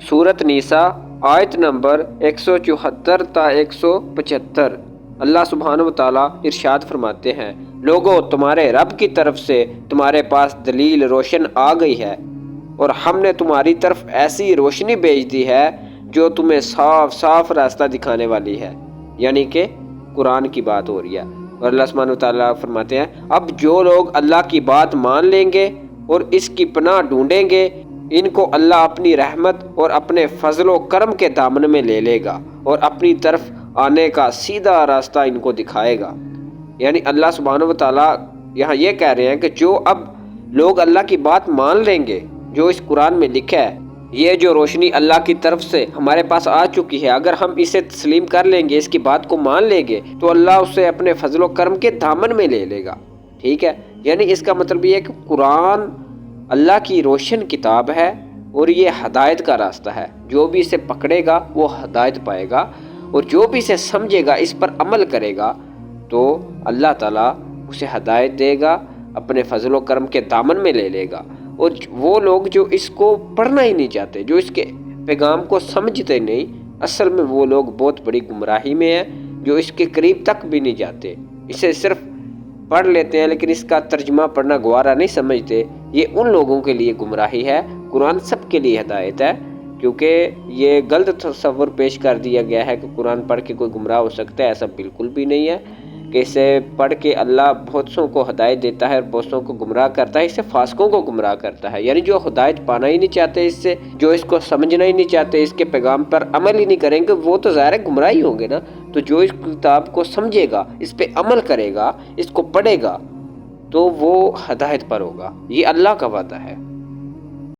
سورت نیسا آیت نمبر 174 تا 175۔ اللہ سبحانہ و تعالیٰ ارشاد فرماتے ہیں، لوگو تمہارے رب کی طرف سے تمہارے پاس دلیل روشن آ گئی ہے، اور ہم نے تمہاری طرف ایسی روشنی بھیج دی ہے جو تمہیں صاف صاف راستہ دکھانے والی ہے، یعنی کہ قرآن کی بات ہو رہی ہے۔ اور اللہ سبحانہ و تعالیٰ فرماتے ہیں، اب جو لوگ اللہ کی بات مان لیں گے اور اس کی پناہ ڈھونڈیں گے، ان کو اللہ اپنی رحمت اور اپنے فضل و کرم کے دامن میں لے لے گا اور اپنی طرف آنے کا سیدھا راستہ ان کو دکھائے گا۔ یعنی اللہ سبحانہ و تعالیٰ یہاں یہ کہہ رہے ہیں کہ جو اب لوگ اللہ کی بات مان لیں گے، جو اس قرآن میں لکھا ہے، یہ جو روشنی اللہ کی طرف سے ہمارے پاس آ چکی ہے، اگر ہم اسے تسلیم کر لیں گے، اس کی بات کو مان لیں گے، تو اللہ اسے اپنے فضل و کرم کے دامن میں لے لے گا۔ ٹھیک ہے، یعنی اس کا مطلب یہ ہے کہ قرآن اللہ کی روشن کتاب ہے اور یہ ہدایت کا راستہ ہے۔ جو بھی اسے پکڑے گا وہ ہدایت پائے گا، اور جو بھی اسے سمجھے گا، اس پر عمل کرے گا، تو اللہ تعالیٰ اسے ہدایت دے گا، اپنے فضل و کرم کے دامن میں لے لے گا۔ اور وہ لوگ جو اس کو پڑھنا ہی نہیں چاہتے، جو اس کے پیغام کو سمجھتے نہیں، اصل میں وہ لوگ بہت بڑی گمراہی میں ہیں، جو اس کے قریب تک بھی نہیں جاتے، اسے صرف پڑھ لیتے ہیں لیکن اس کا ترجمہ پڑھنا گوارا نہیں سمجھتے۔ یہ ان لوگوں کے لیے گمراہی ہے۔ قرآن سب کے لیے ہدایت ہے، کیونکہ یہ غلط تصور پیش کر دیا گیا ہے کہ قرآن پڑھ کے کوئی گمراہ ہو سکتا ہے۔ ایسا بالکل بھی نہیں ہے کہ اسے پڑھ کے اللہ بہت سوں کو ہدایت دیتا ہے اور بہت سوں کو گمراہ کرتا ہے، اس سے فاسقوں کو گمراہ کرتا ہے۔ یعنی جو ہدایت پانا ہی نہیں چاہتے، اس سے جو اس کو سمجھنا ہی نہیں چاہتے، اس کے پیغام پر عمل ہی نہیں کریں گے، وہ تو ظاہر ہے گمراہ ہی ہوں گے نا۔ تو جو اس کتاب کو سمجھے گا، اس پہ عمل کرے گا، اس کو پڑھے گا، تو وہ ہدایت پر ہوگا۔ یہ اللہ کا وعدہ ہے۔